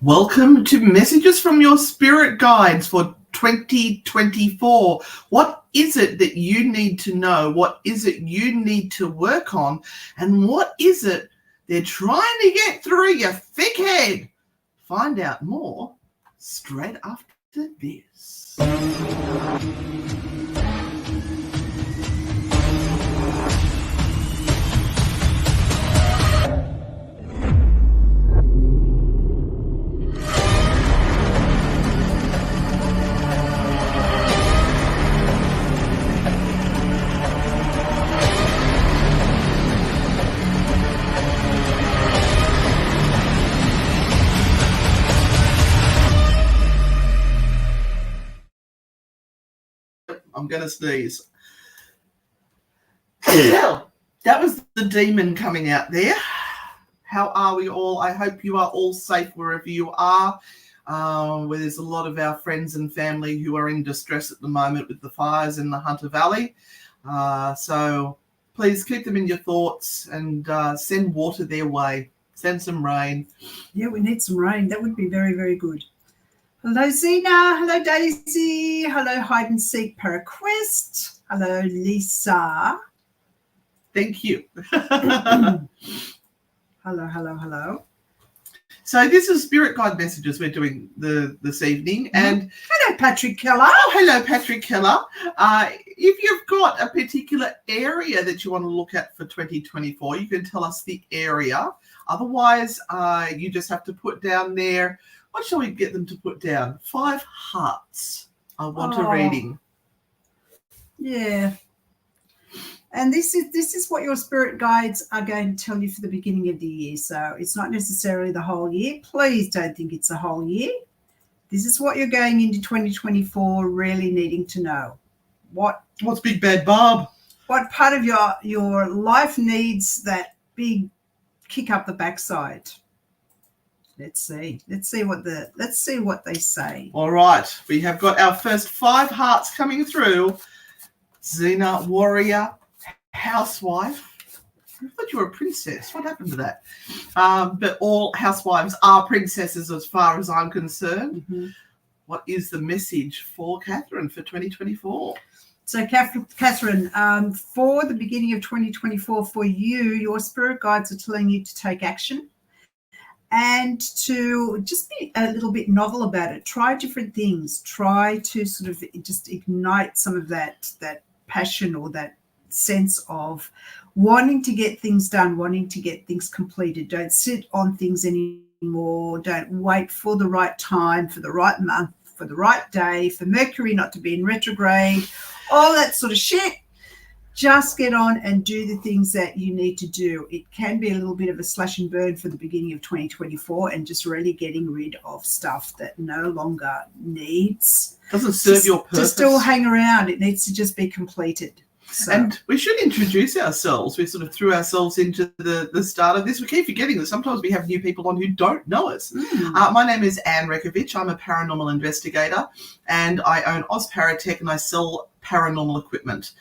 Welcome to Messages from Your Spirit Guides for 2024. What is it that you need to know? What is it you need to work on? And what is it they're trying to get through your thick head? Find out more straight after this. I'm going to sneeze. Well, that was the demon coming out there. How are we all? I hope you are all safe wherever you are. Where there's a lot of our friends and family who are in distress at the moment with the fires in the Hunter Valley. So please keep them in your thoughts and send water their way. Send some rain. Yeah, we need some rain. That would be very, very good. Hello, Zena. Hello, Daisy. Hello, Hide and Seek Paraquest. Hello, Lisa. Thank you. Hello. So this is Spirit Guide Messages we're doing this evening. And hello, Patrick Keller. Oh, hello, Patrick Keller. If you've got a particular area that you want to look at for 2024, you can tell us the area. Otherwise, you just have to put down there, what shall we get them to put down? 5 hearts. I want a reading. Yeah. And this is what your spirit guides are going to tell you for the beginning of the year. So it's not necessarily the whole year. Please don't think it's a whole year. This is what you're going into 2024 really needing to know. What's Big Bad Bob? What part of your life needs that big kick up the backside? Let's see what they say. All right. We have got our first 5 hearts coming through. Xena, warrior, housewife. I thought you were a princess. What happened to that? But all housewives are princesses as far as I'm concerned. Mm-hmm. What is the message for Catherine for 2024? So, Catherine, for the beginning of 2024, for you, your spirit guides are telling you to take action and to just be a little bit novel about it. Try different things. Try to sort of just ignite some of that passion or that sense of wanting to get things done, wanting to get things completed. Don't sit on things anymore. Don't wait for the right time, for the right month, for the right day, for Mercury not to be in retrograde, all that sort of shit. Just get on and do the things that you need to do. It can be a little bit of a slash and burn for the beginning of 2024 and just really getting rid of stuff that no longer doesn't serve your purpose. To still hang around. It needs to just be completed. So. And we should introduce ourselves. We sort of threw ourselves into the start of this. We keep forgetting that sometimes we have new people on who don't know us. My name is Anne Renata. I'm a paranormal investigator and I own Ozparatech and I sell paranormal equipment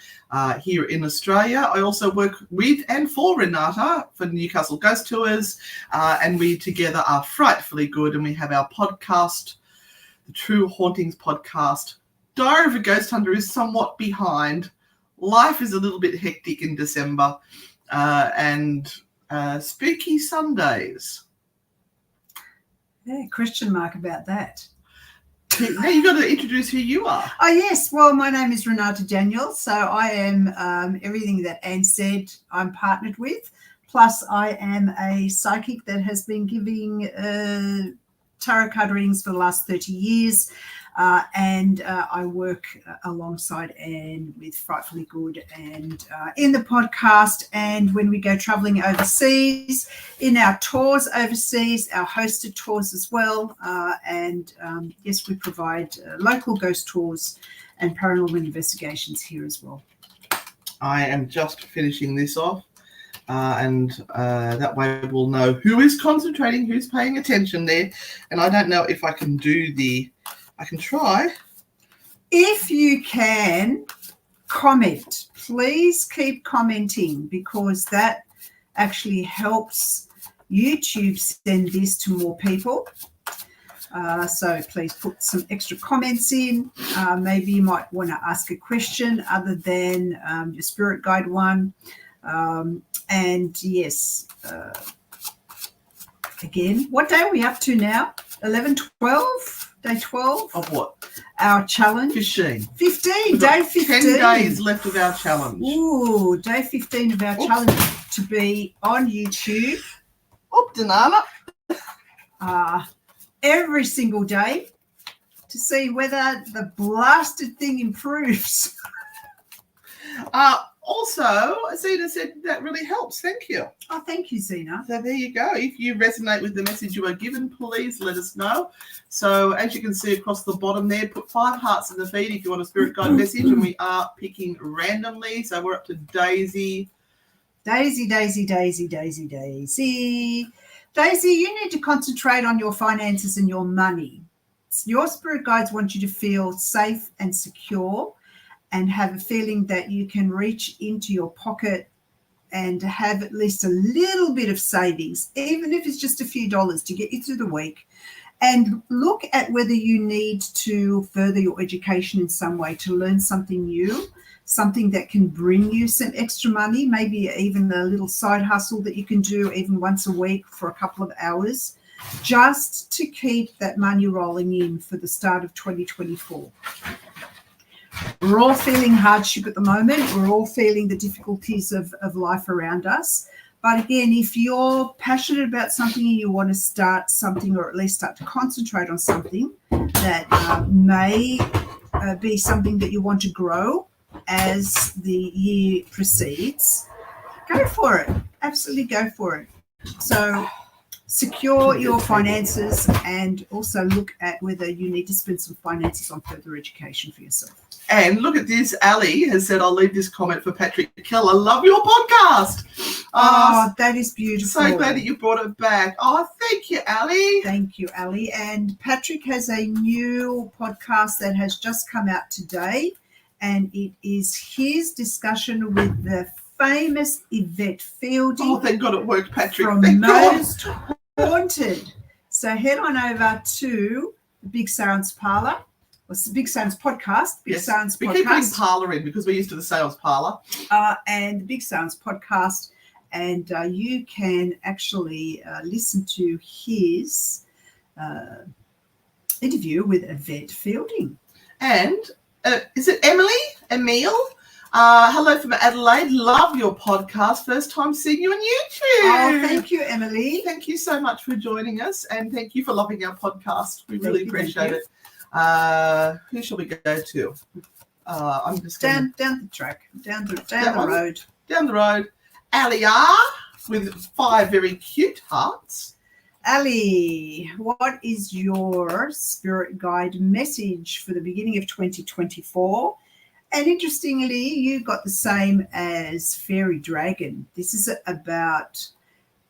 here in Australia. I also work with and for Renata for Newcastle Ghost Tours and we together are frightfully good, and we have our podcast, the True Hauntings podcast. Diary of a Ghost Hunter is somewhat behind. Life is a little bit hectic in December and spooky Sundays. Yeah, question mark about that. Now you've got to introduce who you are. Oh, yes. Well, my name is Renata Daniel. So I am everything that Anne said I'm partnered with. Plus, I am a psychic that has been giving tarot card readings for the last 30 years. And I work alongside Anne with Frightfully Good and in the podcast, and when we go traveling overseas, in our tours overseas, our hosted tours as well. Yes, we provide local ghost tours and paranormal investigations here as well. I am just finishing this off. And that way we'll know who is concentrating, who's paying attention there. And I don't know if I can do I can try. If you can comment, please keep commenting, because that actually helps YouTube send this to more people. So please put some extra comments in. Maybe you might want to ask a question other than your spirit guide one. And yes, again, what day are we up to now? 11, 12? Day 12? Of what? Our challenge? 15. 15, day 15. 10 days left of our challenge. Ooh, day 15 of our challenge to be on YouTube. Banana. Every single day to see whether the blasted thing improves. Also, Zena said that really helps. Thank you. Oh, thank you, Zena. So there you go. If you resonate with the message you are given, please let us know. So as you can see across the bottom there, put 5 hearts in the feed if you want a spirit guide message, and we are picking randomly. So we're up to Daisy. Daisy, Daisy, Daisy, Daisy, Daisy. Daisy, you need to concentrate on your finances and your money. Your spirit guides want you to feel safe and secure and have a feeling that you can reach into your pocket and have at least a little bit of savings, even if it's just a few dollars to get you through the week. And look at whether you need to further your education in some way to learn something new, something that can bring you some extra money, maybe even a little side hustle that you can do even once a week for a couple of hours, just to keep that money rolling in for the start of 2024. We're all feeling hardship at the moment. We're all feeling the difficulties of life around us. But again, if you're passionate about something and you want to start something, or at least start to concentrate on something that may be something that you want to grow as the year proceeds, go for it. Absolutely go for it. So secure your finances and also look at whether you need to spend some finances on further education for yourself. And look at this. Ali has said, I'll leave this comment for Patrick Kell. I love your podcast. Oh, that is beautiful. So glad that you brought it back. Oh, thank you, Ali. Thank you, Ali. And Patrick has a new podcast that has just come out today, and it is his discussion with the famous Yvette Fielding. Oh, thank God it worked, Patrick. From Thank Most God. Haunted. So head on over to the Big Sounds Parlor. It's the Big Sounds Podcast. Big Sounds we Podcast. keep putting parlour in because we're used to the sales parlour. And the Big Sounds Podcast. And you can actually listen to his interview with Yvette Fielding. And is it Emile? Hello from Adelaide. Love your podcast. First time seeing you on YouTube. Oh, thank you, Emily. Thank you so much for joining us, and thank you for loving our podcast. We really appreciate it. Who shall we go to? I'm just down the track, down the road. Down the road. Ali R with 5 very cute hearts. Ali, what is your spirit guide message for the beginning of 2024? And interestingly, you got the same as Fairy Dragon. This is about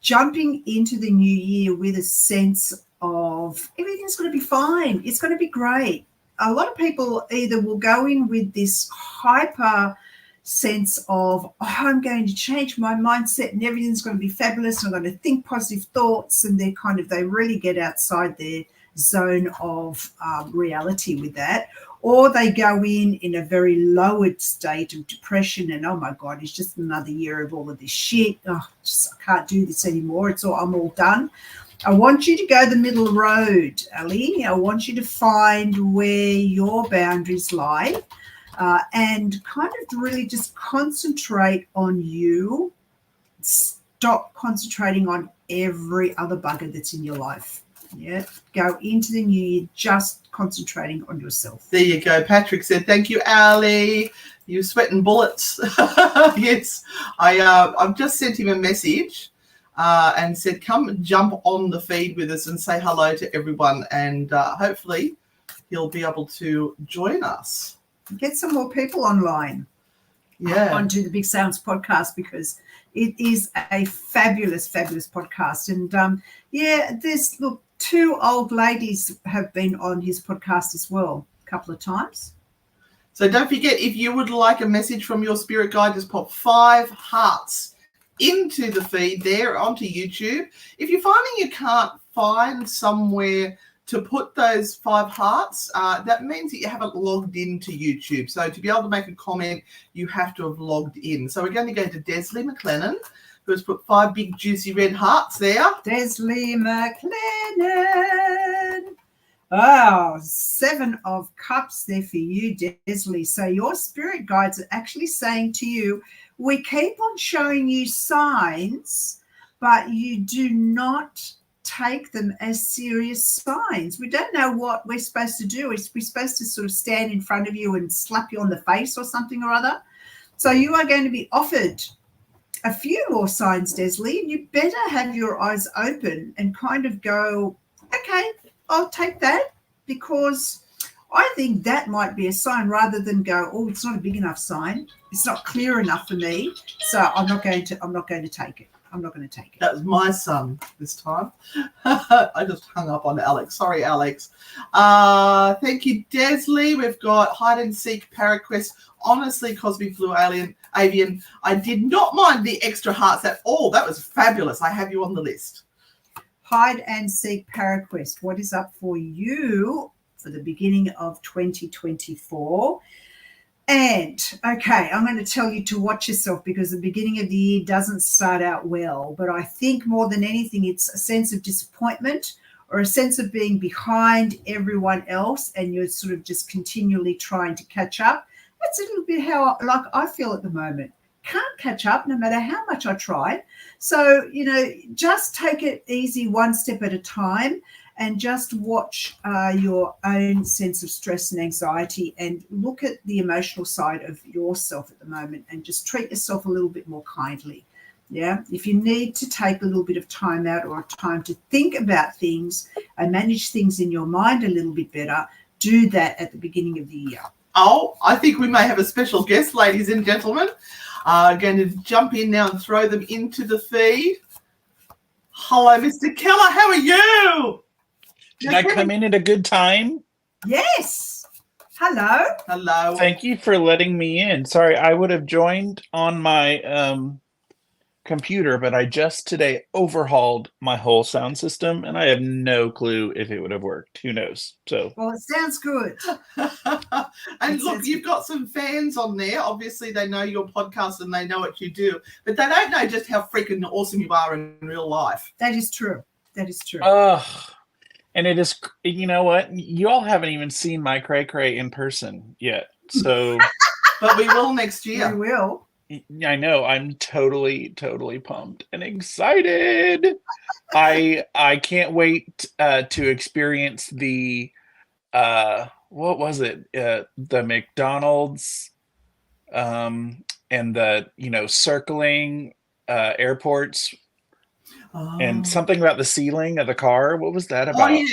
jumping into the new year with a sense of everything's going to be fine. It's going to be great. A lot of people either will go in with this hyper sense of, oh, I'm going to change my mindset and everything's going to be fabulous. I'm going to think positive thoughts, and they really get outside their zone of reality with that. Or they go in a very lowered state of depression and, oh my God, it's just another year of all of this shit. Oh, I can't do this anymore. I'm all done. I want you to go the middle road, Ali. I want you to find where your boundaries lie and kind of really just concentrate on you. Stop concentrating on every other bugger that's in your life. Yeah, go into the new year just concentrating on yourself. There you go. Patrick said, thank you, Ali. You're sweating bullets. Yes, I've just sent him a message and said, come jump on the feed with us and say hello to everyone, and hopefully he'll be able to join us. Get some more people online. Yeah. Onto the Big Sounds Podcast, because it is a fabulous, fabulous podcast. And there's 2 old ladies have been on his podcast as well a couple of times. So don't forget, if you would like a message from your spirit guide, just pop 5 hearts into the feed there onto YouTube. If you're finding you can't find somewhere to put those 5 hearts, that means that you haven't logged into YouTube. So to be able to make a comment, you have to have logged in. So we're going to go to Desley McLennan, who has put 5 big juicy red hearts there. Desley McLennan. Oh, 7 of cups there for you, Desley. So your spirit guides are actually saying to you, we keep on showing you signs, but you do not take them as serious signs. We don't know what we're supposed to do. We're supposed to sort of stand in front of you and slap you on the face or something or other. So you are going to be offered a few more signs, Desley, and you better have your eyes open and kind of go, okay, I'll take that, because I think that might be a sign, rather than go, oh, it's not a big enough sign. It's not clear enough for me. So I'm not going to take it. I'm not going to take it. That was my son this time. I just hung up on Alex. Sorry, Alex. Thank you, Desley. We've got Hide and Seek, Paraquest. Honestly, Cosmic Blue Avian, I did not mind the extra hearts at all. That was fabulous. I have you on the list. Hide and Seek, Paraquest. What is up for you for the beginning of 2024? And, okay, I'm going to tell you to watch yourself, because the beginning of the year doesn't start out well. But I think more than anything, it's a sense of disappointment, or a sense of being behind everyone else, and you're sort of just continually trying to catch up. That's a little bit how I feel at the moment. Can't catch up no matter how much I try. So, just take it easy, one step at a time, and just watch your own sense of stress and anxiety, and look at the emotional side of yourself at the moment, and just treat yourself a little bit more kindly. Yeah. If you need to take a little bit of time out, or time to think about things and manage things in your mind a little bit better, do that at the beginning of the year. Oh, I think we may have a special guest, ladies and gentlemen. Going to jump in now and throw them into the feed. Hello, Mr. Keller. How are you? Did I come in at a good time? Yes. Hello. Hello. Thank you for letting me in. Sorry, I would have joined on my computer, but I just today overhauled my whole sound system, and I have no clue if it would have worked. Who knows? So, well, it sounds good. And look, you've got some fans on there. Obviously, they know your podcast and they know what you do, but they don't know just how freaking awesome you are in real life. That is true. That is true. And it is, you know what? You all haven't even seen my cray cray in person yet. So, but we will next year. We will. I know. I'm totally pumped and excited. I can't wait to experience the what was it? The McDonald's and the circling airports. And something about the ceiling of the car. What was that about? Oh,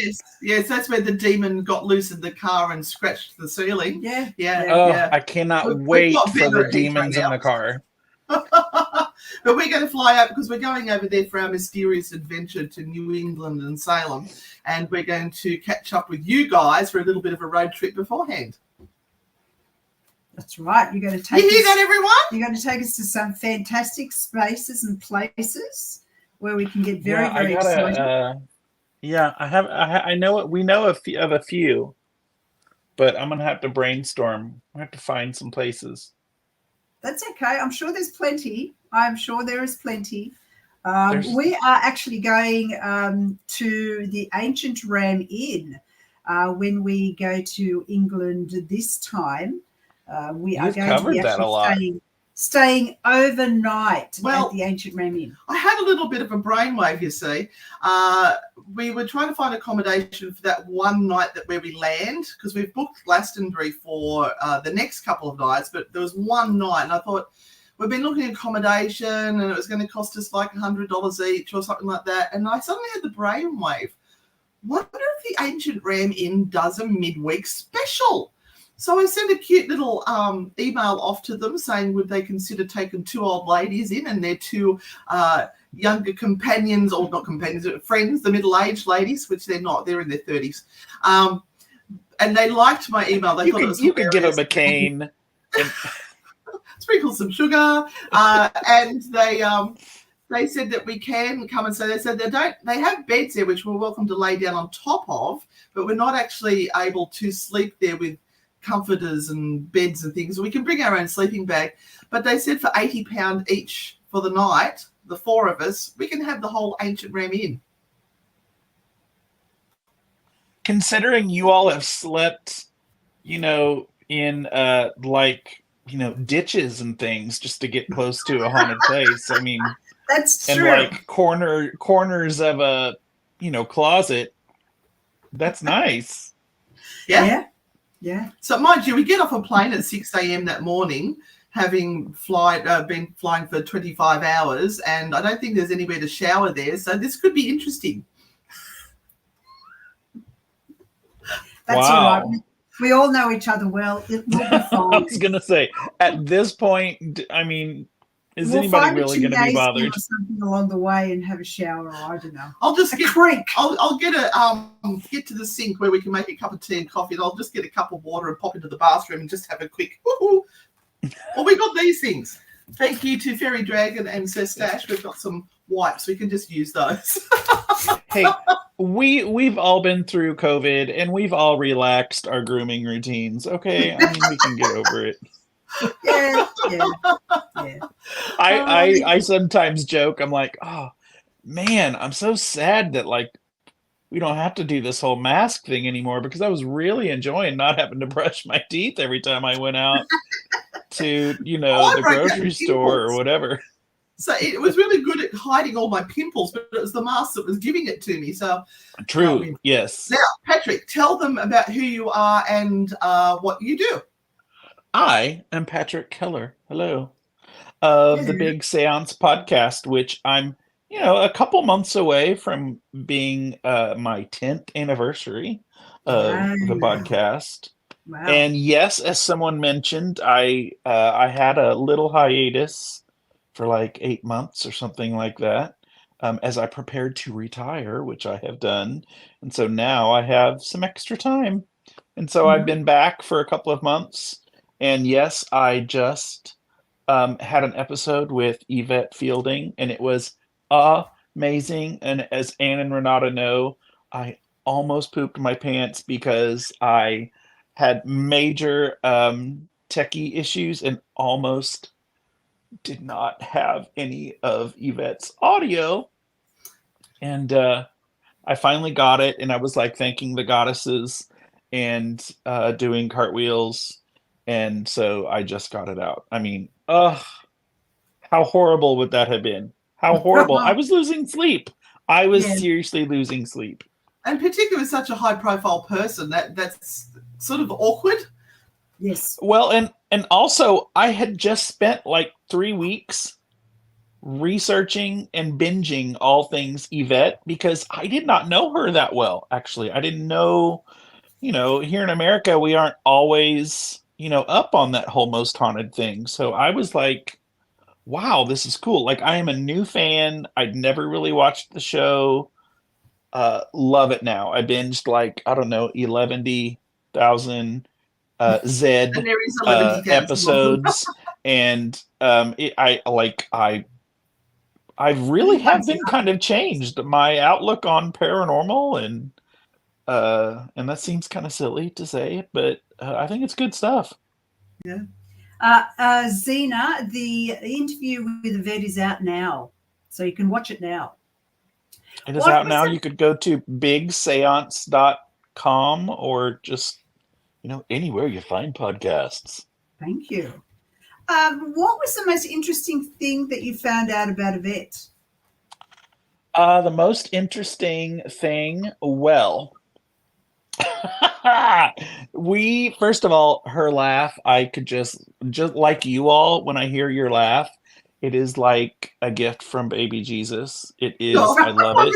yes. That's where the demon got loose in the car and scratched the ceiling. Yeah. Yeah. I cannot wait for the demons in the car. But we're going to fly out, because we're going over there for our mysterious adventure to New England and Salem, and we're going to catch up with you guys for a little bit of a road trip beforehand. That's right. You're going to take. You hear that, everyone? You're going to take us to some fantastic spaces and places where we can get very excited. I know it. We know of a few, but I'm gonna have to brainstorm. I have to find some places. That's okay. I'm sure there's plenty. I'm sure there is plenty. We are actually going to the Ancient Ram Inn when we go to England this time. We are going to be actually staying overnight at the Ancient Ram Inn. I had a little bit of a brainwave, you see. We were trying to find accommodation for that one night where we land, because we've booked Glastonbury for the next couple of nights, but there was one night, and I thought, we've been looking at accommodation, and it was going to cost us like $100 each or something like that, and I suddenly had the brainwave. Wonder if the Ancient Ram Inn does a midweek special? So I sent a cute little email off to them saying, would they consider taking 2 old ladies in and their 2 younger companions, or not companions, but friends, the middle-aged ladies, which they're not, they're in their 30s. And they liked my email. They thought it was hilarious. You could give them a cane. Sprinkle some sugar. And they said that we can come and stay. They said they have beds there which we're welcome to lay down on top of, but we're not actually able to sleep there with comforters and beds and things. We can bring our own sleeping bag, but they said for £80 each for the night, the four of us, we can have the whole Ancient Ram Inn. Considering you all have slept, in ditches and things just to get close to a haunted place. I mean, That's and true. like corners of a closet. That's nice. Yeah. Yeah. So mind you, we get off a plane at 6 a.m. that morning, having been flying for 25 hours, and I don't think there's anywhere to shower there. So this could be interesting. That's Wow. all right. We all know each other well. It will be I fine. was gonna say, at this point, I mean, is We'll anybody find really a going to be gymnasium bothered? or something along the way and have a shower, or I don't know. I'll just A creek. I'll get get to the sink where we can make a cup of tea and coffee, and I'll just get a cup of water and pop into the bathroom and just have a quick woohoo. Well, we got these things. Thank you to Fairy Dragon and Sir Stash. We've got some wipes. We can just use those. Hey, we've all been through COVID and we've all relaxed our grooming routines. Okay, I mean we can get over it. Yeah. I sometimes joke. I'm like, oh man, I'm so sad that like we don't have to do this whole mask thing anymore because I was really enjoying not having to brush my teeth every time I went out to the grocery store or whatever. So it was really good at hiding all my pimples, but it was the mask that was giving it to me. So true, yes. Now, Patrick, tell them about who you are and what you do. I am Patrick Keller. Hello. Of the Big Seance podcast, which I'm, a couple months away from being my 10th anniversary of the podcast. Wow. And yes, as someone mentioned, I had a little hiatus for like 8 months or something like that, as I prepared to retire, which I have done. And so now I have some extra time. And so I've been back for a couple of months. And yes, I just had an episode with Yvette Fielding, and it was amazing. And as Anne and Renata know, I almost pooped my pants because I had major techie issues and almost did not have any of Yvette's audio. And I finally got it, and I was like thanking the goddesses and doing cartwheels. And so I just got it out. I mean, how horrible would that have been? How horrible. I was losing sleep. I was seriously losing sleep. And particularly with such a high-profile person, that's sort of awkward. Yes. Well, and also I had just spent like 3 weeks researching and binging all things Yvette because I did not know her that well, actually. I didn't know, here in America, we aren't always, up on that whole most haunted thing. So I was like, wow, this is cool. Like, I am a new fan. I'd never really watched the show. Love it now. I binged like, I don't know, 11,000 Zed episodes. And I really have been kind of changed my outlook on paranormal, and that seems kind of silly to say, but I think it's good stuff. Yeah. Zena, the interview with Yvette is out now, so you can watch it now. It is out now. You could go to bigseance.com or just, anywhere you find podcasts. Thank you. What was the most interesting thing that you found out about Yvette? The most interesting thing, well, first of all, her laugh, I could just like you all, when I hear your laugh, it is like a gift from baby Jesus. It is. I love it.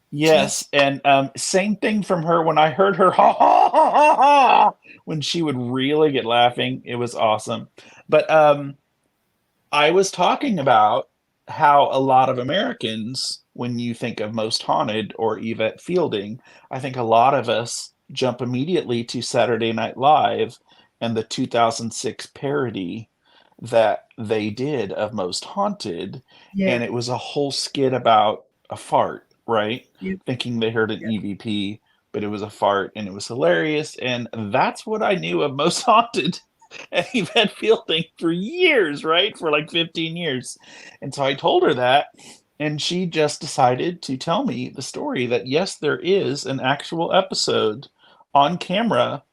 Yes, and same thing from her when I heard her ha ha ha ha ha when she would really get laughing. It was awesome. But I was talking about how a lot of Americans, when you think of Most Haunted or Yvette Fielding, I think a lot of us jump immediately to Saturday Night Live and the 2006 parody that they did of Most Haunted, Yeah. and it was a whole skit about a fart, right? Yep. Thinking they heard an Yep. EVP, but it was a fart, and it was hilarious, and that's what I knew of Most Haunted and Yvette Fielding for years, right? For like 15 years. And so I told her that, and she just decided to tell me the story that yes, there is an actual episode on camera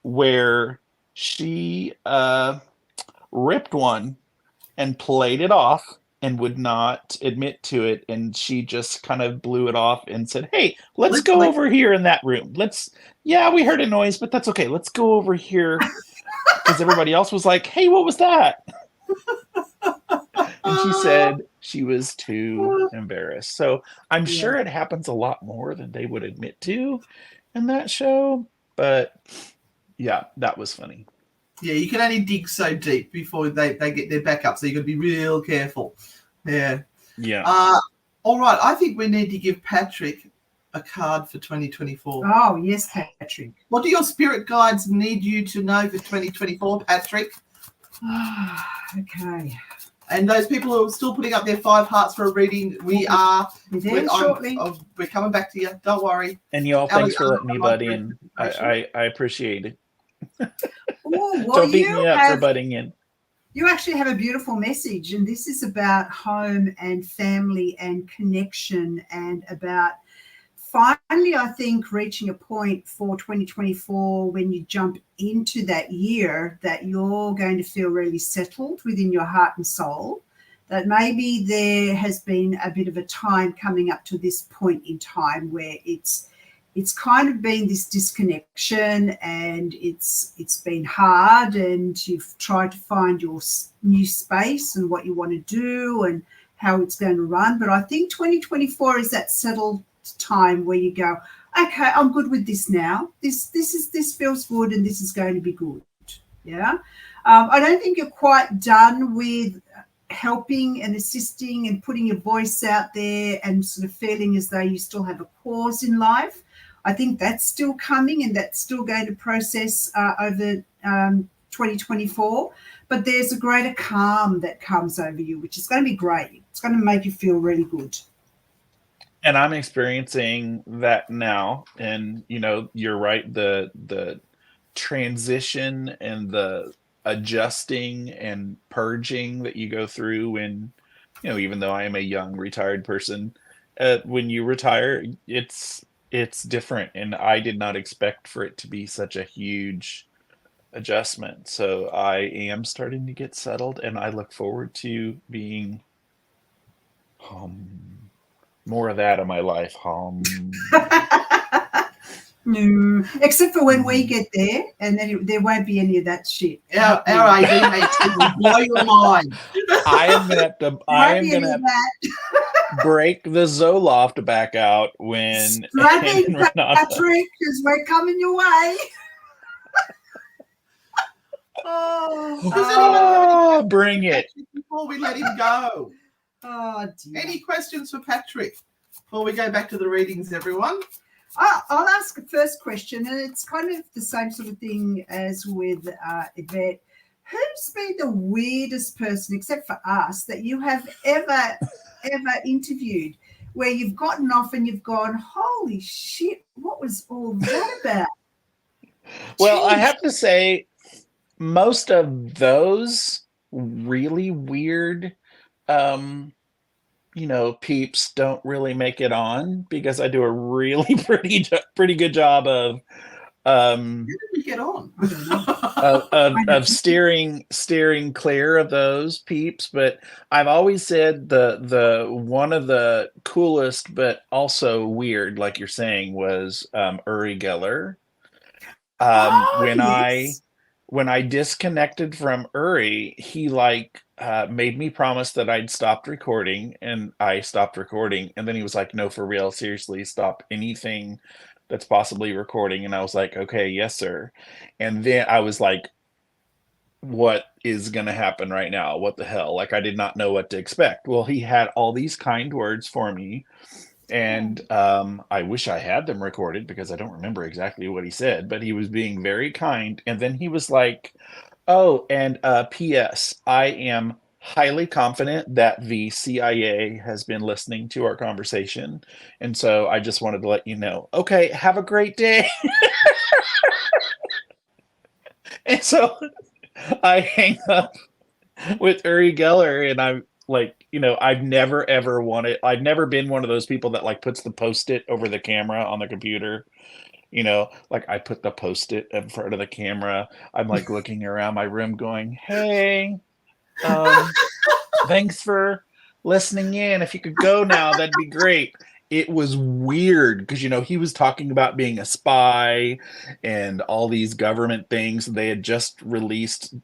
where she ripped one and played it off and would not admit to it, and she just kind of blew it off and said, hey, let's go Like, over here in that room. Yeah, we heard a noise, but that's okay, let's go over here, because everybody else was like, hey, what was that? And she said she was too embarrassed. So I'm Yeah. sure it happens a lot more than they would admit to in that show, but yeah, that was funny. yeah, you can only dig so deep before they get their back up, so you've got to be real careful. Yeah. All right, I think we need to give Patrick a card for 2024. Oh, yes, Patrick. What do your spirit guides need you to know for 2024, Patrick? Okay. And those people who are still putting up their 5 hearts for a reading, we're shortly. We're coming back to you. Don't worry. And y'all, thanks for letting me butt in. I appreciate it. Well, Don't beat me up for butting in. You actually have a beautiful message, and this is about home and family and connection, and about finally, I think, reaching a point for 2024 when you jump into that year that you're going to feel really settled within your heart and soul, that maybe there has been a bit of a time coming up to this point in time where it's kind of been this disconnection, and it's been hard, and you've tried to find your new space and what you want to do and how it's going to run. But I think 2024 is that settled time where you go, okay, I'm good with this now. This feels good, and this is going to be good. Yeah. I don't think you're quite done with helping and assisting and putting your voice out there and sort of feeling as though you still have a cause in life. I think that's still coming, and that's still going to process over 2024. But there's a greater calm that comes over you, which is going to be great. It's going to make you feel really good. And I'm experiencing that now. And, you're right. The transition and the adjusting and purging that you go through when, even though I am a young retired person, when you retire, it's different. And I did not expect for it to be such a huge adjustment. So I am starting to get settled, and I look forward to being more of that in my life. No, except for when we get there, and then there won't be any of that shit. Our AV mates will blow your mind. I am gonna have to break the Zoloft back out when Patrick, because we're coming your way. Bring it before we let him go. Oh, dear. Any questions for Patrick before we go back to the readings, everyone? I'll ask a first question, and it's kind of the same sort of thing as with Yvette. Who's been the weirdest person, except for us, that you have ever interviewed, where you've gotten off and you've gone, holy shit, what was all that about? Well, I have to say, most of those really weird peeps don't really make it on, because I do a really pretty good job of How did we get on? I don't know. of steering clear of those peeps. But I've always said the one of the coolest but also weird, like you're saying, was Uri Geller. Yes. When I disconnected from Uri, he made me promise that I'd stopped recording, and I stopped recording. And then he was like, no, for real, seriously, stop anything that's possibly recording. And I was like, okay, yes, sir. And then I was like, what is going to happen right now? What the hell? I did not know what to expect. Well, he had all these kind words for me. And I wish I had them recorded, because I don't remember exactly what he said, but he was being very kind. And then he was like, Oh, and P.S. I am highly confident that the CIA has been listening to our conversation, and so I just wanted to let you know. Okay, have a great day. And so I hang up with Uri Geller, and I'm like, I've never ever wanted. I've never been one of those people that like puts the post-it over the camera on the computer. Like I put the post-it in front of the camera. I'm like looking around my room going, hey, thanks for listening in. If you could go now, that'd be great. It was weird because, he was talking about being a spy and all these government things. They had just released,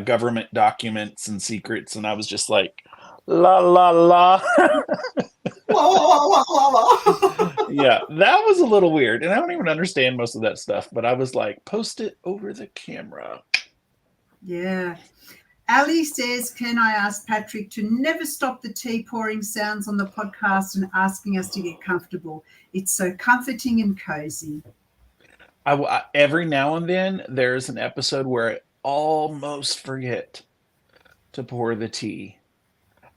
government documents and secrets. And I was just like, la, la, la. Whoa, whoa, whoa, whoa, whoa. Yeah, that was a little weird. And I don't even understand most of that stuff. But I was like, post it over the camera. Yeah. Ali says, can I ask Patrick to never stop the tea pouring sounds on the podcast and asking us to get comfortable? It's so comforting and cozy. Every now and then, there's an episode where I almost forget to pour the tea.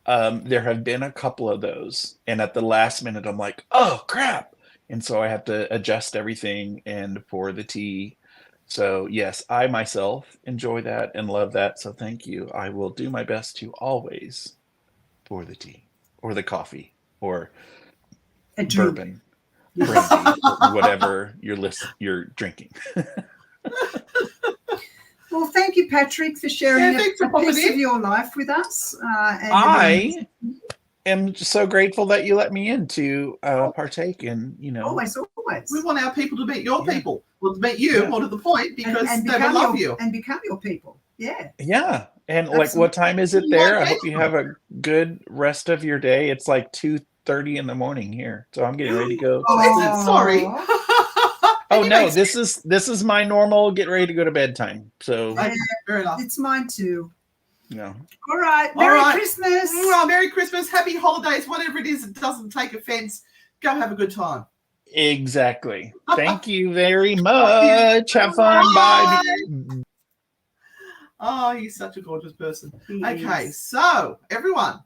There have been a couple of those. And at the last minute, I'm like, oh, crap. And so I have to adjust everything and pour the tea. So, yes, I myself enjoy that and love that. So, thank you. I will do my best to always pour the tea or the coffee or A drink. bourbon, brandy, or whatever you're drinking. Well, thank you, Patrick, for sharing thanks a for piece popping of your life with us. I am so grateful that you let me in to partake in, Always. We want our people to meet your people. Well, to meet you, more to the point, because they will love you. And become your people. Yeah. Yeah. And Absolutely. like, what time is it there? I hope you have a good rest of your day. It's like 2:30 in the morning here. So I'm getting ready to go. Sorry. Oh no, this is my normal get ready to go to bed time. So fair enough. It's mine too. Yeah. All right. Merry Christmas. Well, Merry Christmas, happy holidays, whatever it is, it doesn't take offense. Go have a good time. Exactly. Thank you very much. Have fun. Bye. Oh, he's such a gorgeous person. He Okay, is. so everyone,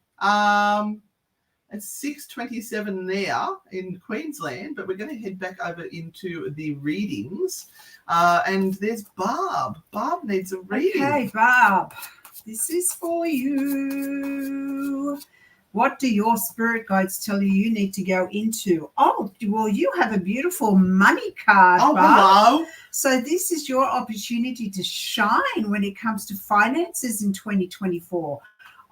it's 6:27 now in Queensland, but we're going to head back over into the readings. And there's Barb. Barb needs a reading. Okay, Barb, this is for you. What do your spirit guides tell you need to go into? Oh, well, you have a beautiful money card, Oh, Barb. hello. So this is your opportunity to shine when it comes to finances in 2024.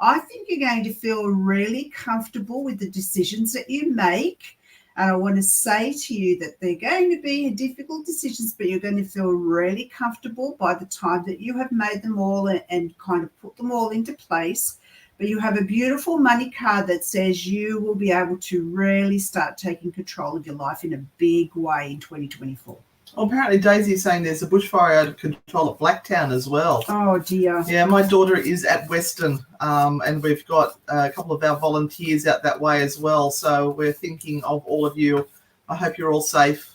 I think you're going to feel really comfortable with the decisions that you make. And I want to say to you that they're going to be difficult decisions, but you're going to feel really comfortable by the time that you have made them all and kind of put them all into place. But you have a beautiful money card that says you will be able to really start taking control of your life in a big way in 2024. Well, apparently Daisy's saying there's a bushfire out of control at Blacktown as well. Oh, dear. Yeah, my daughter is at Western, and we've got a couple of our volunteers out that way as well. So we're thinking of all of you. I hope you're all safe.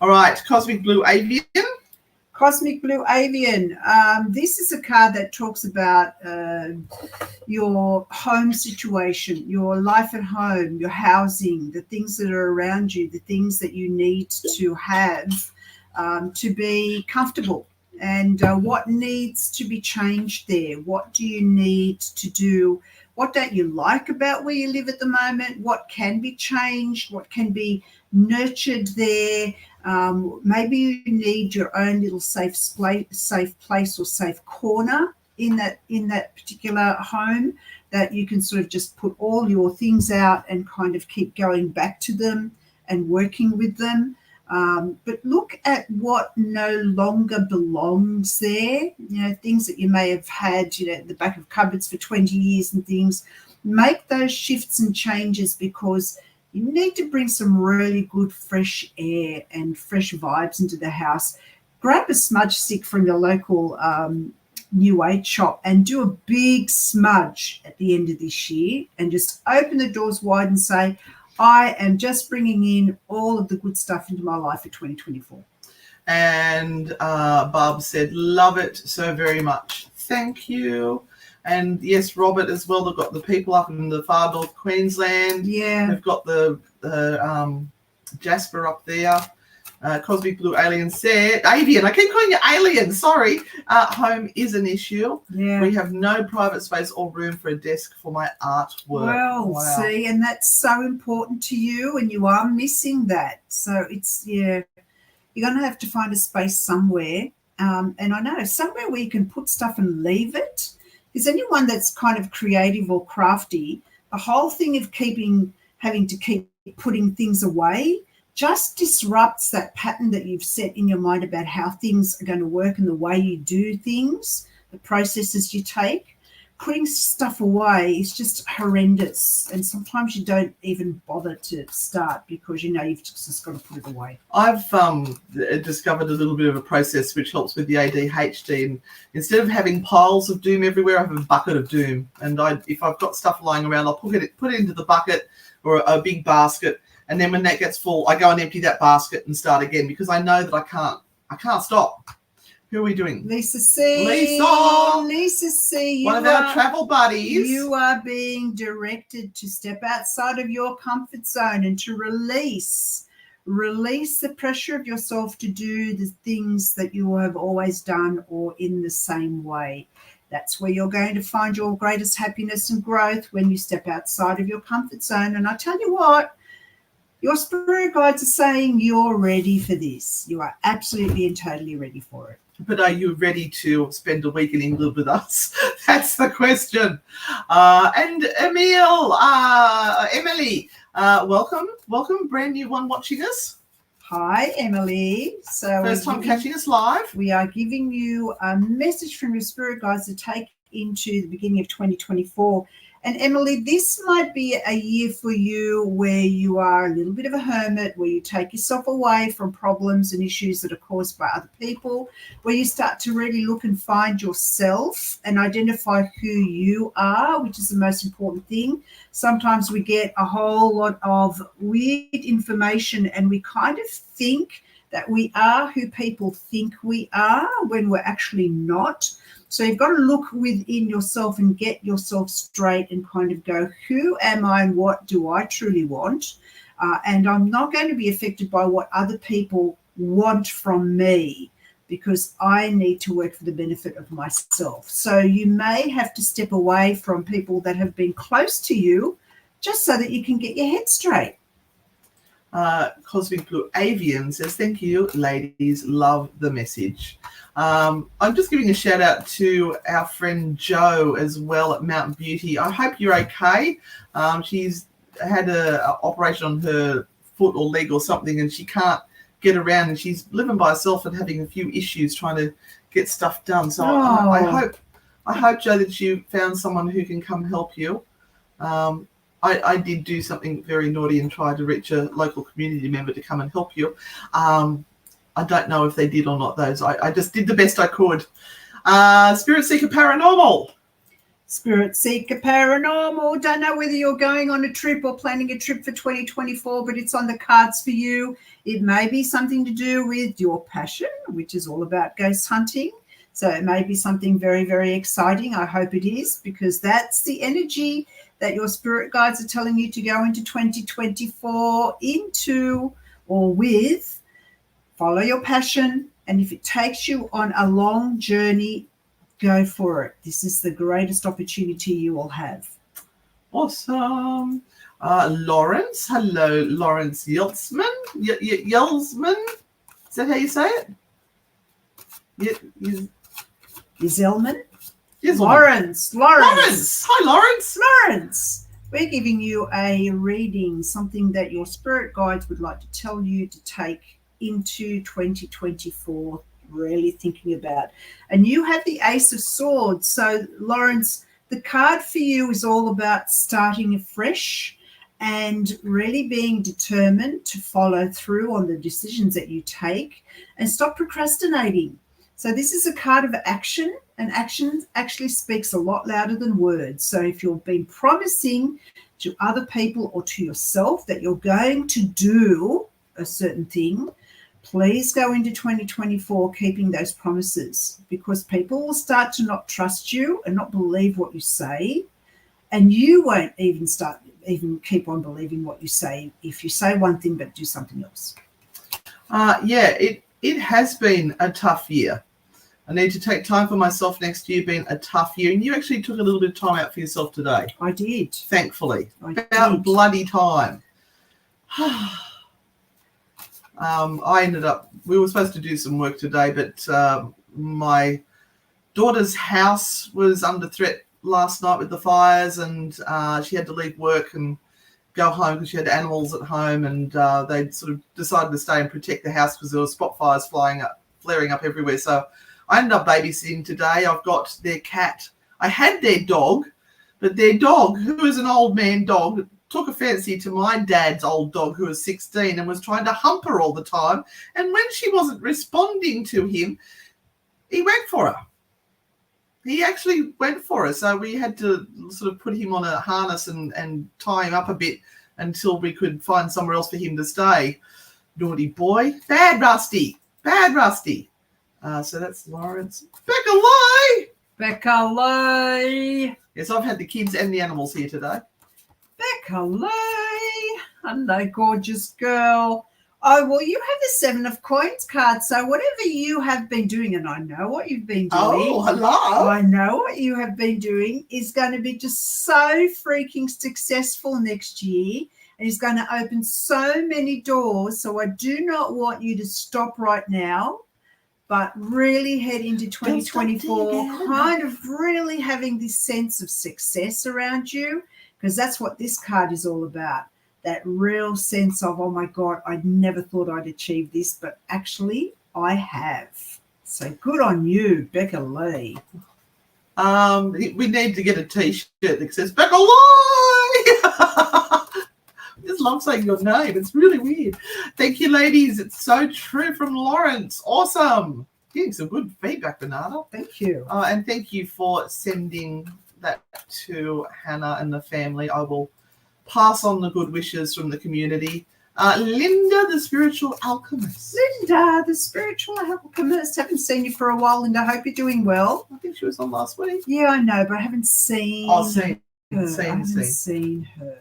All right, Cosmic Blue Avian. Cosmic Blue Avian. This is a card that talks about your home situation, your life at home, your housing, the things that are around you, the things that you need to have to be comfortable, and what needs to be changed there. What do you need to do? What don't you like about where you live at the moment? What can be changed? What can be nurtured there? Maybe you need your own little safe place or safe corner in that particular home that you can sort of just put all your things out and kind of keep going back to them and working with them. But look at what no longer belongs there, things that you may have had, at the back of cupboards for 20 years and things. Make those shifts and changes because you need to bring some really good fresh air and fresh vibes into the house. Grab a smudge stick from your local New Age shop and do a big smudge at the end of this year and just open the doors wide and say, I am just bringing in all of the good stuff into my life for 2024. And Barb said, love it so very much. Thank you. And yes, Robert as well. They've got the people up in the far north Queensland. Yeah. They've got the Jasper up there. Cosmic Blue Alien said, Avian, I keep calling you Alien, sorry. Home is an issue. Yeah. We have no private space or room for a desk for my artwork. Well, Wow. see, and that's so important to you, and you are missing that. So it's, yeah, you're going to have to find a space somewhere. And I know somewhere where you can put stuff and leave it. Because anyone that's kind of creative or crafty, the whole thing of having to keep putting things away just disrupts that pattern that you've set in your mind about how things are going to work and the way you do things, the processes you take. Putting stuff away is just horrendous, and sometimes you don't even bother to start because you know you've just got to put it away. I've discovered a little bit of a process which helps with the ADHD, and instead of having piles of doom everywhere, I have a bucket of doom. And if I've got stuff lying around, I'll put it into the bucket or a big basket, and then when that gets full, I go and empty that basket and start again because I know that I can't stop. Who are we doing? Lisa C. Lisa C. One of our travel buddies. You are being directed to step outside of your comfort zone and to release the pressure of yourself to do the things that you have always done or in the same way. That's where you're going to find your greatest happiness and growth, when you step outside of your comfort zone. And I tell you what, your spirit guides are saying you're ready for this. You are absolutely and totally ready for it. But are you ready to spend a week in England with us? That's the question. And Emily, welcome, brand new one watching us. Hi, Emily. So first time catching us live. We are giving you a message from your spirit guides to take into the beginning of 2024. And Emily, this might be a year for you where you are a little bit of a hermit, where you take yourself away from problems and issues that are caused by other people, where you start to really look and find yourself and identify who you are, which is the most important thing. Sometimes we get a whole lot of weird information and we kind of think that we are who people think we are when we're actually not. So you've got to look within yourself and get yourself straight and kind of go, who am I and what do I truly want? And I'm not going to be affected by what other people want from me, because I need to work for the benefit of myself. So you may have to step away from people that have been close to you just so that you can get your head straight. Cosmic Blue Avian says, thank you, ladies. Love the message. I'm just giving a shout out to our friend Jo as well at Mount Beauty. I hope you're okay. She's had an operation on her foot or leg or something, and she can't get around, and she's living by herself and having a few issues trying to get stuff done. So I hope, Jo, that you found someone who can come help you. I did do something very naughty and try to reach a local community member to come and help you. I don't know if they did or not, those. I just did the best I could. Spirit Seeker Paranormal. Spirit Seeker Paranormal. Don't know whether you're going on a trip or planning a trip for 2024, but it's on the cards for you. It may be something to do with your passion, which is all about ghost hunting. So it may be something very, very exciting. I hope it is, because that's the energy that your spirit guides are telling you to go into 2024 into or with. Follow your passion, and if it takes you on a long journey, go for it. This is the greatest opportunity you will have. Awesome. Lawrence. Hello, Lawrence Yeltsman. Yelsman. Is that how you say it? Zelman? Yes, Lawrence. Hi, Lawrence. Lawrence. We're giving you a reading, something that your spirit guides would like to tell you to take into 2024, really thinking about. And you have the Ace of Swords. So, Lawrence, the card for you is all about starting afresh and really being determined to follow through on the decisions that you take and stop procrastinating. So this is a card of action, and action actually speaks a lot louder than words. So if you've been promising to other people or to yourself that you're going to do a certain thing, please go into 2024 keeping those promises, because people will start to not trust you and not believe what you say, and you won't even keep on believing what you say if you say one thing but do something else. It has been a tough year. I need to take time for myself next year. Been a tough year, and you actually took a little bit of time out for yourself today. I did. Thankfully. About bloody time. We were supposed to do some work today, but my daughter's house was under threat last night with the fires, and she had to leave work and go home because she had animals at home, and they sort of decided to stay and protect the house because there were spot fires flaring up everywhere. So I ended up babysitting today. I've got their cat. I had their dog, but their dog, who is an old man dog, took a fancy to my dad's old dog who was 16 and was trying to hump her all the time. And when she wasn't responding to him, he went for her. He actually went for her. So we had to sort of put him on a harness and tie him up a bit until we could find somewhere else for him to stay. Naughty boy. Bad Rusty. Bad Rusty. So that's Lawrence. Becca Lee! Becca Lee! Yes, I've had the kids and the animals here today. Becca Lee! Hello, gorgeous girl. Oh, well, you have the 7 of Coins card, so whatever you have been doing, and I know what you've been doing. Oh, hello. I know what you have been doing is going to be just so freaking successful next year, and it's going to open so many doors. So I do not want you to stop right now, but really head into 2024 kind of really having this sense of success around you, because that's what this card is all about. That real sense of, oh my God, I never thought I'd achieve this, but actually I have. So good on you, Becca Lee. We need to get a t-shirt that says Becca Lee. I just love saying your name. It's really weird. Thank you, ladies. It's so true from Lawrence. Awesome. Getting some good feedback, Renata. Thank you. And thank you for sending that to Hannah and the family. I will pass on the good wishes from the community. Linda, the spiritual alchemist. Linda, the spiritual alchemist. Haven't seen you for a while, Linda. Hope you're doing well. I think she was on last week. Yeah, I know, but I haven't seen her. Seen her.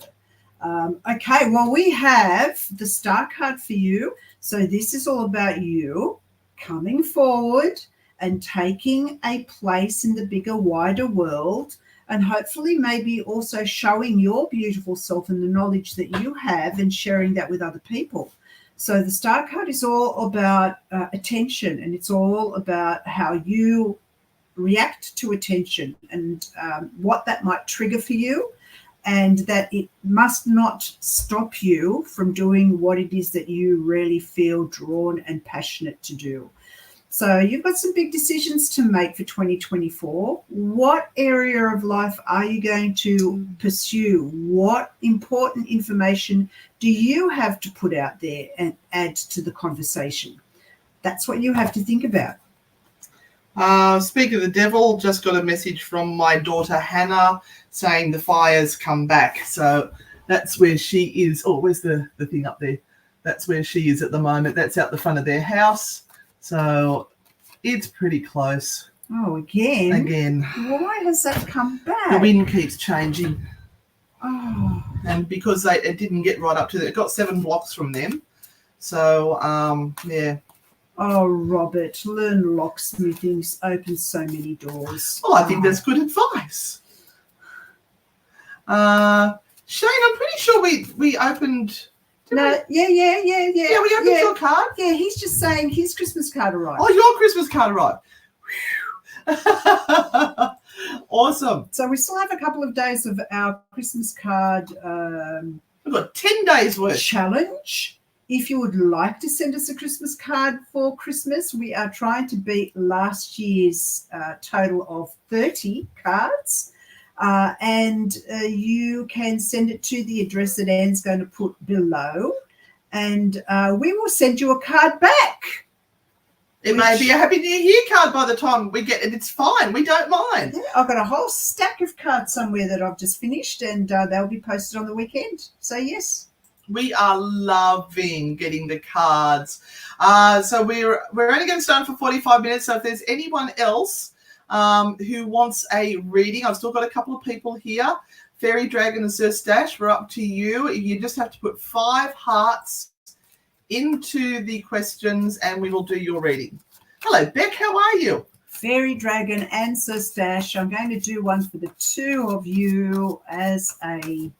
Okay, well, we have the star card for you. So this is all about you coming forward and taking a place in the bigger, wider world, and hopefully maybe also showing your beautiful self and the knowledge that you have and sharing that with other people. So the star card is all about attention, and it's all about how you react to attention and what that might trigger for you, and that it must not stop you from doing what it is that you really feel drawn and passionate to do. So you've got some big decisions to make for 2024. What area of life are you going to pursue? What important information do you have to put out there and add to the conversation? That's what you have to think about. Speak of the devil, just got a message from my daughter Hannah saying the fire's come back. So that's where she is. Oh, where's the thing up there? That's where she is at the moment. That's out the front of their house. So it's pretty close. Oh, again? Again. Why has that come back? The wind keeps changing. Oh. And because it didn't get right up to it got 7 blocks from them. So, yeah. Oh, Robert, learn locksmithing, opens so many doors. Well, I think that's good advice. Shane, I'm pretty sure we opened... Yeah, we opened your card. Yeah, he's just saying his Christmas card arrived. Oh, your Christmas card arrived. Awesome. So we still have a couple of days of our Christmas card We've got 10 days worth. challenge. If you would like to send us a Christmas card for Christmas, we are trying to beat last year's total of 30 cards. And you can send it to the address that Anne's going to put below, and we will send you a card back. It may be a Happy New Year card by the time we get it. It's fine. We don't mind. Yeah, I've got a whole stack of cards somewhere that I've just finished, and they'll be posted on the weekend. So, yes. We are loving getting the cards. So we're only going to start for 45 minutes. So if there's anyone else who wants a reading, I've still got a couple of people here. Fairy Dragon and Sir Stash, we're up to you. You just have to put 5 hearts into the questions and we will do your reading. Hello, Beck. How are you? Fairy Dragon and Sir Stash. I'm going to do one for the 2 of you as a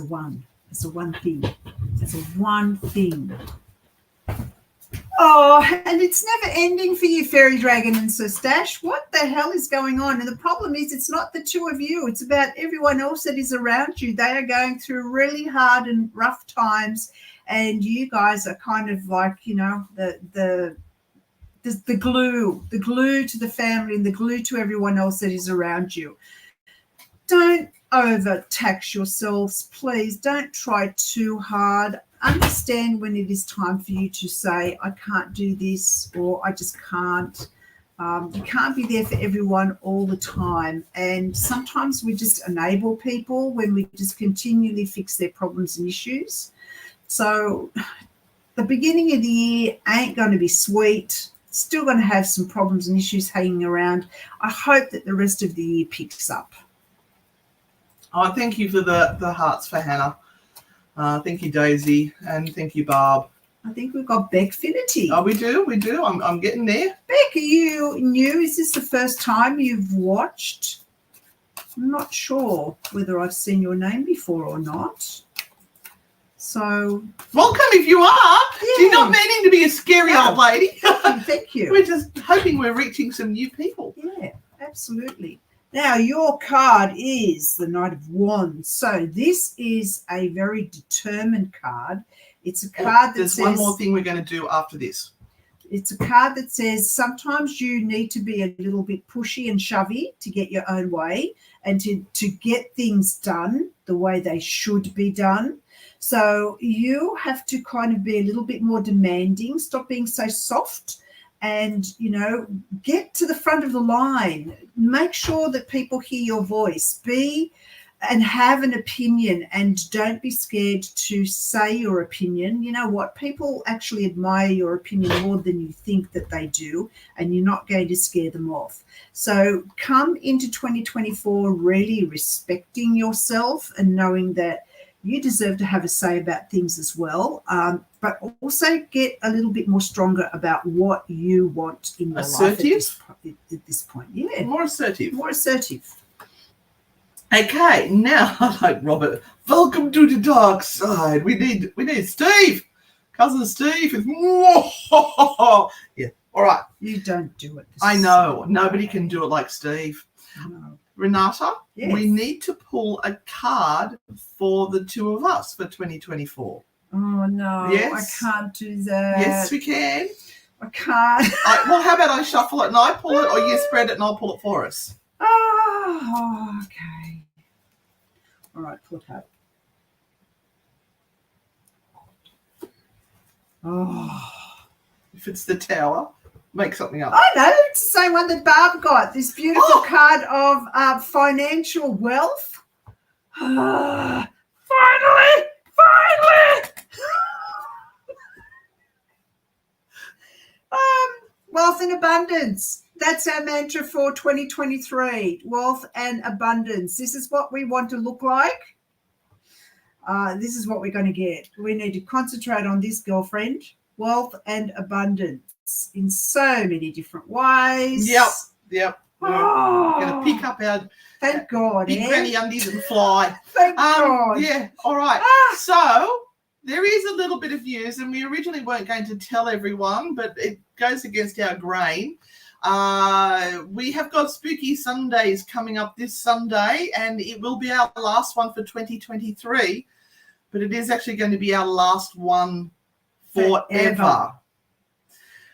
one thing. As a one thing. Oh, and it's never ending for you, Fairy Dragon and Sir Stash. What the hell is going on? And the problem is it's not the 2 of you. It's about everyone else that is around you. They are going through really hard and rough times, and you guys are kind of like, you know, the glue to the family and the glue to everyone else that is around you. Don't overtax yourselves, please. Don't try too hard. Understand when it is time for you to say, I can't do this, or I just can't. You can't be there for everyone all the time. And sometimes we just enable people when we just continually fix their problems and issues. So the beginning of the year ain't going to be sweet. Still going to have some problems and issues hanging around. I hope that the rest of the year picks up. Oh, thank you for the hearts for Hannah. Thank you, Daisy, and thank you, Barb. I think we've got Beckfinity. Oh, we do. I'm getting there. Beck, are you new? Is this the first time you've watched? I'm not sure whether I've seen your name before or not. So welcome if you are. Yeah. You're not meaning to be a scary old lady. Thank you. We're just hoping we're reaching some new people. Yeah, absolutely. Now, your card is the Knight of Wands. So this is a very determined card. It's a card that says... There's one more thing we're going to do after this. It's a card that says sometimes you need to be a little bit pushy and shovey to get your own way and to get things done the way they should be done. So you have to kind of be a little bit more demanding, stop being so soft, and, you know, get to the front of the line. Make sure that people hear your voice. Be and have an opinion, and don't be scared to say your opinion. You know what? People actually admire your opinion more than you think that they do, and you're not going to scare them off. So come into 2024 really respecting yourself and knowing that you deserve to have a say about things as well, but also get a little bit more stronger about what you want in your life at this point. Yeah, more assertive. Okay, now like Robert, welcome to the dark side. We need Steve, cousin Steve. Yeah, all right. You don't do it. I know nobody can do it like Steve. No. Renata, yes. We need to pull a card for the 2 of us for 2024. Oh, no. Yes. I can't do that. Yes, we can. I can't. Well, how about I shuffle it and I pull it, or you spread it and I'll pull it for us? Oh, okay. All right, pull it out. Oh. If it's the Tower, make something up. I know, it's the same one that Barb got. This beautiful card of financial wealth. Finally! Wealth and abundance. That's our mantra for 2023. Wealth and abundance. This is what we want to look like. This is what we're going to get. We need to concentrate on this, girlfriend. Wealth and abundance in so many different ways. Yep. We're going to pick up our thank God, big granny undies and fly. Thank God. Yeah, all right. So there is a little bit of news, and we originally weren't going to tell everyone, but it goes against our grain. We have got Spooky Sundays coming up this Sunday, and it will be our last one for 2023, but it is actually going to be our last one forever.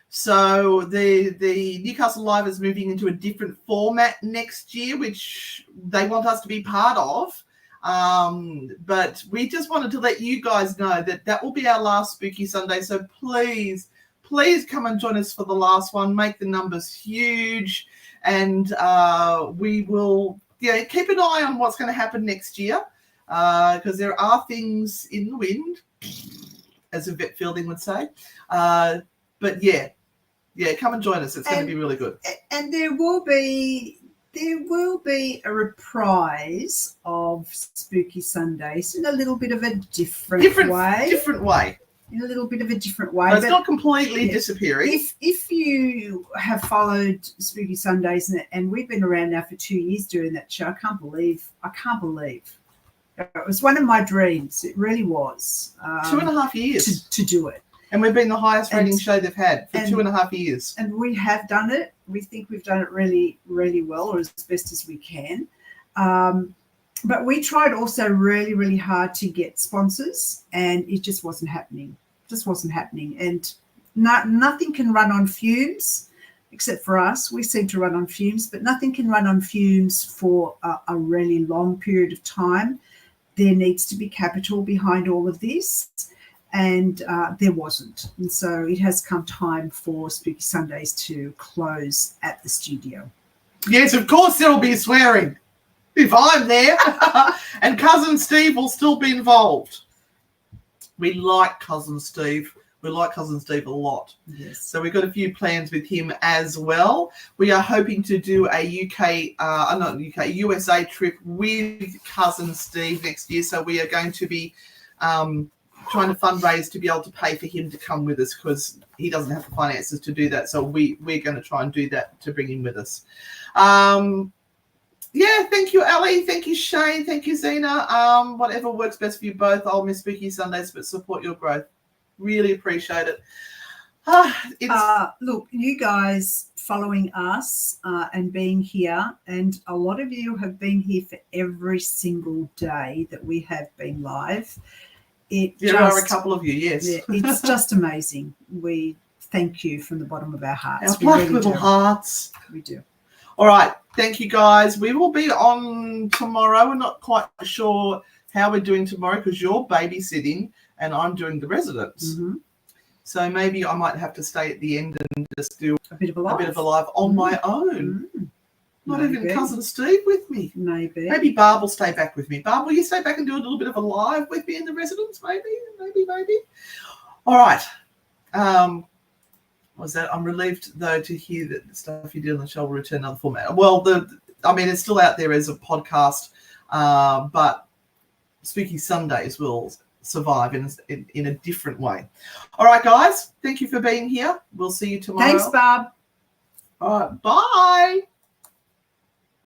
So the Newcastle Live is moving into a different format next year, which they want us to be part of. But we just wanted to let you guys know that will be our last Spooky Sunday. So please come and join us for the last one. Make the numbers huge, and we will keep an eye on what's going to happen next year. because there are things in the wind, as Yvette Fielding would say. But yeah, come and join us. It's going to be really good. And there will be a reprise of Spooky Sundays in a little bit of a different way. Different way. In a little bit of a different way. But it's not completely disappearing. If you have followed Spooky Sundays, and we've been around now for 2 years doing that show, I can't believe. It was one of my dreams. It really was. 2.5 years. To do it. And we've been the highest rating show they've had for 2.5 years. And we have done it. We think we've done it really, really well, or as best as we can. But we tried also really, really hard to get sponsors, and it just wasn't happening. And nothing can run on fumes, except for us. We seem to run on fumes, but nothing can run on fumes for a really long period of time. There needs to be capital behind all of this. And there wasn't. And so it has come time for Spooky Sundays to close at the studio. Yes, of course there will be swearing if I'm there. And Cousin Steve will still be involved. We like Cousin Steve. We like Cousin Steve a lot. Yes. So we've got a few plans with him as well. We are hoping to do a USA trip with Cousin Steve next year. So we are going to be trying to fundraise to be able to pay for him to come with us, because he doesn't have the finances to do that. So we're going to try and do that to bring him with us. Thank you, Ali. Thank you, Shane. Thank you, Zena. Whatever works best for you both. I'll miss Spooky Sundays, but support your growth. Really appreciate it. Look, you guys following us and being here, and a lot of you have been here for every single day that we have been live. There are a couple of you, yes. Yeah, it's just amazing. We thank you from the bottom of our hearts. Our black little hearts. We do. All right. Thank you, guys. We will be on tomorrow. We're not quite sure how we're doing tomorrow because you're babysitting and I'm doing the residence. Mm-hmm. So maybe I might have to stay at the end and just do a bit of a live on my own. Mm-hmm. Not even Cousin Steve with me. Maybe Barb will stay back with me. Barb, will you stay back and do a little bit of a live with me in the residence? Maybe. All right. Was that? I'm relieved though to hear that the stuff you did on the show will return another format. Well, it's still out there as a podcast, but Spooky Sundays will survive in a different way. All right, guys. Thank you for being here. We'll see you tomorrow. Thanks, Barb. All right. Bye.